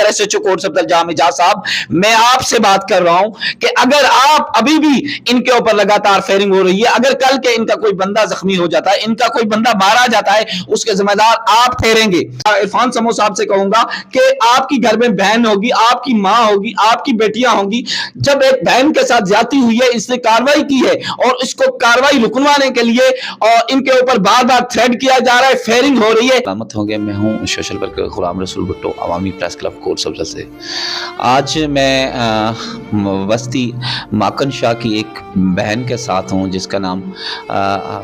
SHO coat Safdar जाम एजाज साहब, मैं आपसे बात कर रहा हूं कि अगर आप अभी भी इनके ऊपर लगातार फायरिंग हो रही है, अगर कल के इनका कोई बंदा जख्मी हो जाता है, इनका कोई बंदा मारा जाता है, उसके जिम्मेदार आप ठहरेंगे। इरफान समो साहब से कहूंगा कि आपकी घर में बहन होगी, आपकी माँ होगी, आपकी बेटियां होंगी, जब एक बहन के साथ ज्यादती हुई है, इसने कार्रवाई की है और इसको कार्रवाई रुकवाने के लिए और इनके ऊपर बार बार थ्रेट किया जा रहा है, फायरिंग हो रही है। सलामत होंगे, मैं हूं सोशल वर्कर गुलाम रसूल भुट्टो, अवामी प्रेस क्लब कोट सब्जा से। आज मैं बस्ती माकन शाह की एक बहन के साथ हूँ जिसका नाम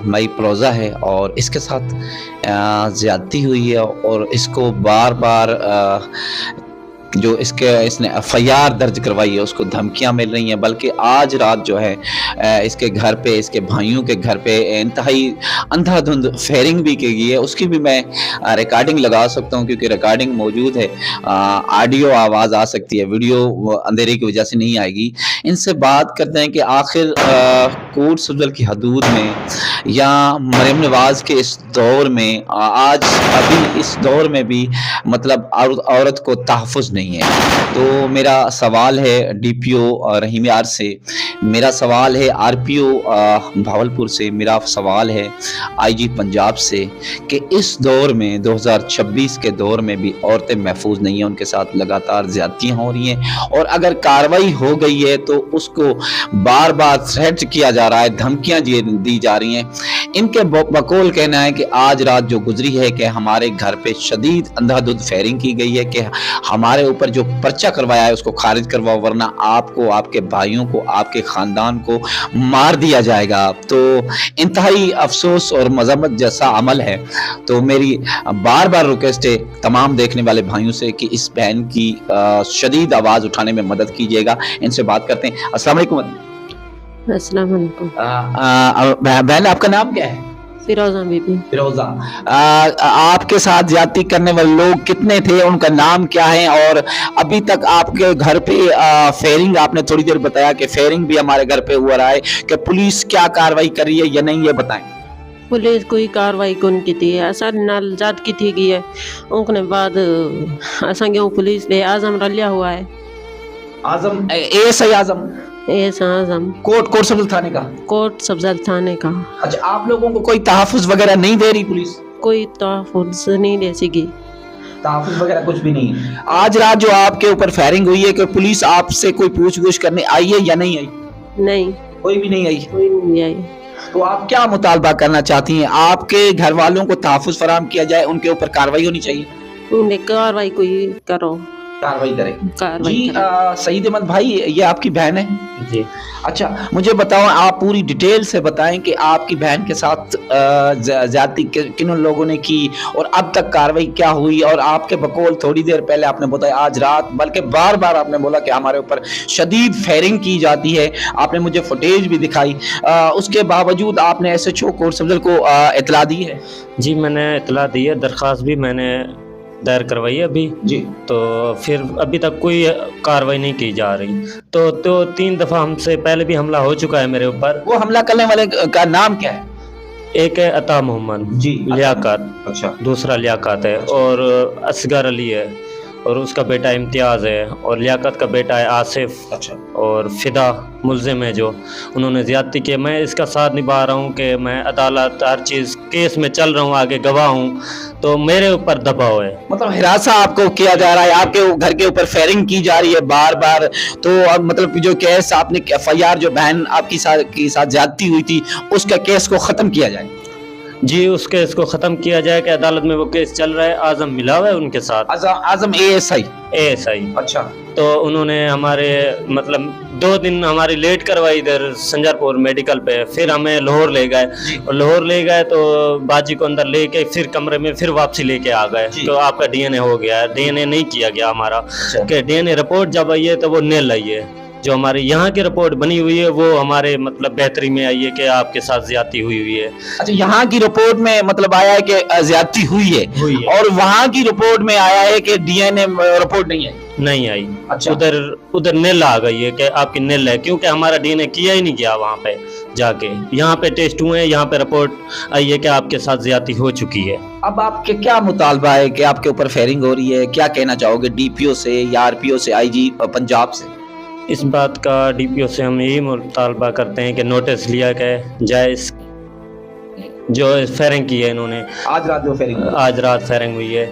मई प्रोज़ा है और इसके साथ ज़्यादती हुई है और इसको बार बार जो इसने FIR दर्ज करवाई है उसको धमकियां मिल रही हैं, बल्कि आज रात जो है इसके घर पे, इसके भाइयों के घर पे इंतहाई अंधाधुंध फायरिंग भी की गई है। उसकी भी मैं रिकॉर्डिंग लगा सकता हूं क्योंकि रिकॉर्डिंग मौजूद है, ऑडियो आवाज़ आ सकती है, वीडियो अंधेरे की वजह से नहीं आएगी। इनसे बात करते हैं कि आखिर कोट सफदर की हदूद में या मरियम नवाज़ के इस दौर में, आज अभी इस दौर में भी मतलब औरत को तहफ़्फ़ुज़ नहीं है। तो मेरा सवाल है DPO रहीम यार से, मेरा सवाल है RPO भावलपुर से, मेरा सवाल है IG पंजाब से कि इस दौर में 2026 के दौर में भी औरतें महफूज नहीं हैं, उनके साथ लगातार ज़्यादतियाँ हो रही हैं और अगर कार्रवाई हो गई है तो उसको बार बार थ्रेट किया जा रहा है, धमकियाँ दी जा रही हैं। इनके बकौल कहना है कि आज रात जो गुजरी है कि हमारे घर पे शदीद अंधाधुंध फायरिंग की गई है कि हमारे ऊपर जो पर्चा करवाया है उसको खारिज करवाओ वरना आपको, आपके भाइयों को, आपके ख़ानदान को मार दिया जाएगा। तो इंतहाई अफसोस और मज़म्मत जैसा अमल है। तो मेरी बार बार रिक्वेस्ट है तमाम देखने वाले भाइयों से कि इस बहन की शदीद आवाज़ उठाने में मदद कीजिएगा। इनसे बात करते हैं। अस्सलाम वालेकुम। अस्सलाम वालेकुम। बहन आपका नाम क्या है? फिरोजा बीबी। फिरोजा, आपके साथ ज्यादती करने वाले लोग कितने थे, उनका नाम क्या है और अभी तक आपके घर पे फायरिंग, आपने थोड़ी देर बताया कि फायरिंग भी हमारे घर पे हुआ रहा है, कि पुलिस क्या कार्रवाई कर रही है या नहीं, ये बताएं। पुलिस कोई कार्रवाई कौन की थी, असा नाल जात की थी गई है उनके बाद असा क्यों पुलिस ने आजम रलिया हुआ है। आजम ASI आजम आजम कोट सफदर थाने का, कोट सफदर थाने का। अच्छा, आप लोगों को कोई तहफ़्फ़ुज़ वगैरह नहीं दे रही पुलिस? कोई तहफ़्फ़ुज़ नहीं दे सकी, तहफ़्फ़ुज़ वगैरह कुछ भी नहीं है। आज रात जो आपके ऊपर फायरिंग हुई है कि पुलिस आपसे कोई पूछ-गछ करने आई है या नहीं आई? नहीं, कोई भी नहीं आई। कोई नहीं आई। तो आप क्या मुतालबा करना चाहती हैं? आपके घर वालों को तहफ़्फ़ुज़ फराहम किया जाए, उनके ऊपर कार्रवाई होनी चाहिए? उन्हें कार्रवाई कोई करो, कार्रवाई करें। जी, करें। सईद अहमद भाई, ये आपकी बहन है? जी। अच्छा, मुझे बताओ, आप पूरी डिटेल से बताएं कि आपकी बहन के साथ ज्यादती किन लोगों ने की और अब तक कार्रवाई क्या हुई। और आपके बकौल थोड़ी देर पहले आपने बताया आज रात, बल्कि बार बार आपने बोला कि हमारे ऊपर शदीद फायरिंग की जाती है, आपने मुझे फुटेज भी दिखाई, उसके बावजूद आपने SHO कोट सफदर को इतला दी है? जी, मैंने इतला दी है, दरख्वास्त भी मैंने दायर करवाई है अभी जी। तो फिर अभी तक कोई कार्रवाई नहीं की जा रही। तो 3 दफ़ा हमसे पहले भी हमला हो चुका है मेरे ऊपर। वो हमला करने वाले का नाम क्या है? एक है अता मोहम्मद जी, लियाकत, अच्छा, दूसरा लियाकत है और असगर अली है और उसका बेटा इम्तियाज़ है और लियाकत का बेटा है आसिफ, अच्छा, और फिदा मुल्ज़िम है जो उन्होंने ज़्यादती की। मैं इसका साथ निभा रहा हूँ कि मैं अदालत हर चीज़ केस में चल रहा हूँ, आगे गवाह हूँ, तो मेरे ऊपर दबाव है। मतलब हिरासा आपको किया जा रहा है, आपके घर के ऊपर फायरिंग की जा रही है बार बार। तो अब मतलब जो केस आपने FIR जो बहन आपकी साथ ज्यादती हुई थी उसका केस को ख़त्म किया जाए? जी, उस केस को ख़त्म किया जाए कि अदालत में वो केस चल रहा है, आज़म मिला हुआ है उनके साथ, आज़म ASI। अच्छा। तो उन्होंने हमारे मतलब 2 दिन हमारी लेट करवाई इधर संजरपुर मेडिकल पे, फिर हमें लाहौर ले गए और लाहौर ले गए तो बाजी को अंदर लेके फिर कमरे में फिर वापसी लेके आ गए। तो आपका DNA हो गया है, DNA नहीं किया गया हमारा, कि DNA रिपोर्ट जब आई है तो वो नील आई है। जो हमारे यहाँ की रिपोर्ट बनी हुई है वो हमारे मतलब बेहतरी में आई है कि आपके साथ ज्यादती हुई है। अच्छा, यहाँ की रिपोर्ट में मतलब आया है कि ज्यादती हुई है, और वहाँ की रिपोर्ट में आया है कि डीएनए रिपोर्ट नहीं आई। अच्छा, उधर नील आ गई है कि आपकी नील है, क्योंकि हमारा डीएनए किया ही नहीं गया वहाँ पे जाके। यहाँ पे टेस्ट हुए हैं, यहाँ पे रिपोर्ट आई है कि आपके साथ ज्यादती हो चुकी है। अब आपके क्या मुतालबा है कि आपके ऊपर फायरिंग हो रही है, क्या कहना चाहोगे डीपीओ से या आरपीओ से, आईजी पंजाब से? इस बात का डीपीओ से हम यही मुतालबा करते हैं कि नोटिस लिया जाए जो फायरिंग की है इन्होंने, आज रात फायरिंग हुई है,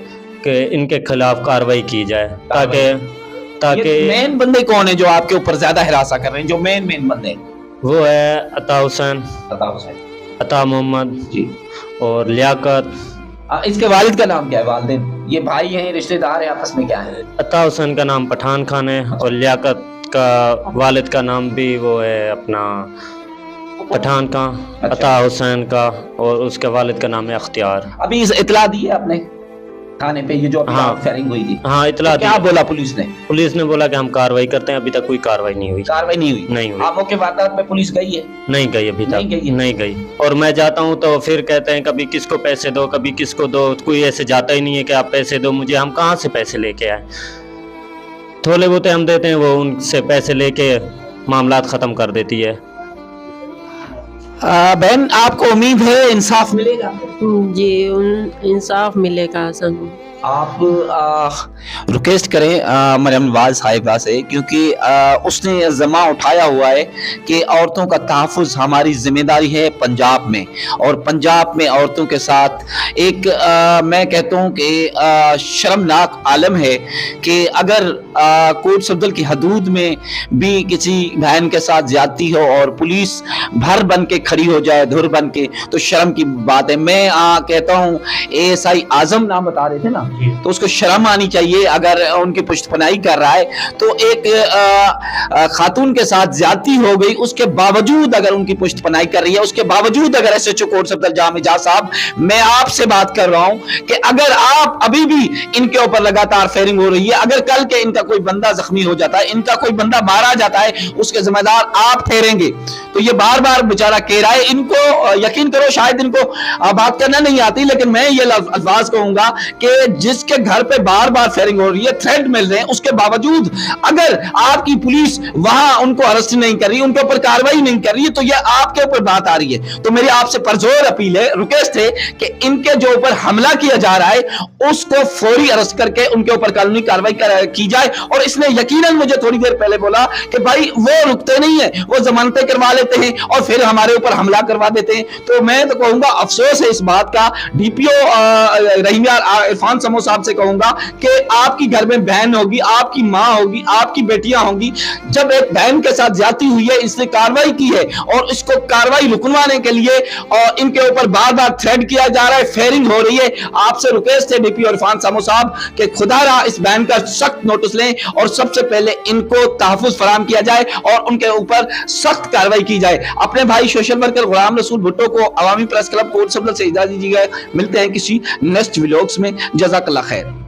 कि इनके खिलाफ कार्रवाई की जाए ताकि मेन बंदे कौन है जो आपके ऊपर ज्यादा हिरासा कर रहे हैं? जो मेन बंदे हैं वो है अता हुसैन, अता मोहम्मद जी और लियाकत। इसके वालिद का नाम क्या है? वालिदैन ये भाई हैं, रिश्तेदार हैं, आपस में क्या है? अता हुसैन का नाम पठान खान है और लियाकत का वालिद का नाम भी वो है अपना पठान का। अच्छा। अता हुसैन का और उसके वालिद का नाम है अख्तियार। अभी इस इतला दी है आपने थाने पे ये जो फायरिंग हुई थी? हाँ, इतला तो क्या बोला पुलिस ने? पुलिस ने बोला कि हम कार्रवाई करते हैं, अभी तक कोई कार्रवाई नहीं हुई। नहीं हुई। आमों के वारदात में पुलिस गई है? नहीं गई अभी तक, नहीं गई। और मैं जाता हूँ तो फिर कहते हैं कभी किसको पैसे दो, कभी किसको दो, कोई ऐसे जाता ही नहीं है कि आप पैसे दो मुझे। हम कहाँ से पैसे लेके आए? थोड़े बहुत हम देते हैं, वो उनसे पैसे लेके मामलात खत्म कर देती है। बहन, आपको उम्मीद है इंसाफ मिलेगा? जी, इंसाफ मिलेगा सन। आप रिक्वेस्ट करें मरियम नवाज साहिबा से, क्योंकि उसने ज़मा उठाया हुआ है कि औरतों का तहफ़्फ़ुज़ हमारी ज़िम्मेदारी है पंजाब में, और पंजाब में औरतों के साथ एक मैं कहता हूँ कि शर्मनाक आलम है कि अगर कोट सफदर की हदूद में भी किसी बहन के साथ ज़्यादती हो और पुलिस भर बन के खड़ी हो जाए, धुर बन के, तो शर्म की बात है। मैं कहता हूँ ASI आजम नाम बता रहे थे ना, तो उसको शर्म आनी चाहिए। अगर उनकी पुष्टपनाही कर रहा है तो एक खातून के साथ ज्यादती हो गई, उसके बावजूद अगर उनकी पुष्टपनाही कर रही है, उसके बावजूद अगर SHO कोट सफदर जाम एजाज साहब, मैं आपसे बात कर रहा हूं कि अगर आप अभी भी इनके ऊपर लगातार फायरिंग हो रही है, अगर कल के इनका कोई बंदा जख्मी हो जाता है, इनका कोई बंदा मारा जाता है, उसके जिम्मेदार आप ठहरेंगे। तो ये बार बार बेचारा कह रहा है, इनको यकीन करो शायद इनको बात करना नहीं आती, लेकिन मैं ये अल्फाज कहूंगा कि जिसके घर पे बार बार फायरिंग हो रही है, थ्रेट मिल रहे हैं, उसके बावजूद अगर आपकी पुलिस वहां उनको अरेस्ट नहीं कर रही, उनके ऊपर कार्रवाई नहीं कर रही है, तो ये आपके ऊपर बात आ रही है। तो मेरी आपसे परजोर अपील है, रिक्वेस्ट है कि इनके जो ऊपर हमला किया जा रहा है उसको फौरी अरेस्ट करके उनके ऊपर कानूनी कार्रवाई की जाए। और इसने यकीनन मुझे थोड़ी देर पहले बोला कि भाई वो रुकते नहीं है, वो जमानतें करवा लेते हैं और फिर हमारे ऊपर हमला करवा देते हैं। तो मैं तो कहूंगा अफसोस है इस बात का। DPO रहीम यार इरफान समो साहब से कहूंगा कि आपकी घर में बहन होगी, आपकी माँ होगी, आपकी बेटियां होंगी, जब एक बहन के साथ ज्यादती हुई है, इसने कार्रवाई की है और इसको कार्रवाई रुकवाने के लिए और इनके ऊपर बार बार थ्रेट किया जा रहा है, फायरिंग हो रही है, आपसे रिक्वेस्ट है DPO इरफान समो साहब कि खुदा रहा इस बहन का सख्त नोटिस लें और सबसे पहले इनको तहफ्फुज फराहम किया जाए और उनके ऊपर सख्त कार्रवाई की जाए। अपने भाई सोशल वर्कर गुलाम रसूल भुट्टो को अवामी प्रेस क्लब कोट सफदर से इजाजत दीजिएगा। मिलते हैं किसी नेक्स्ट व्लॉग्स में। जज़ाकल्लाह खैर।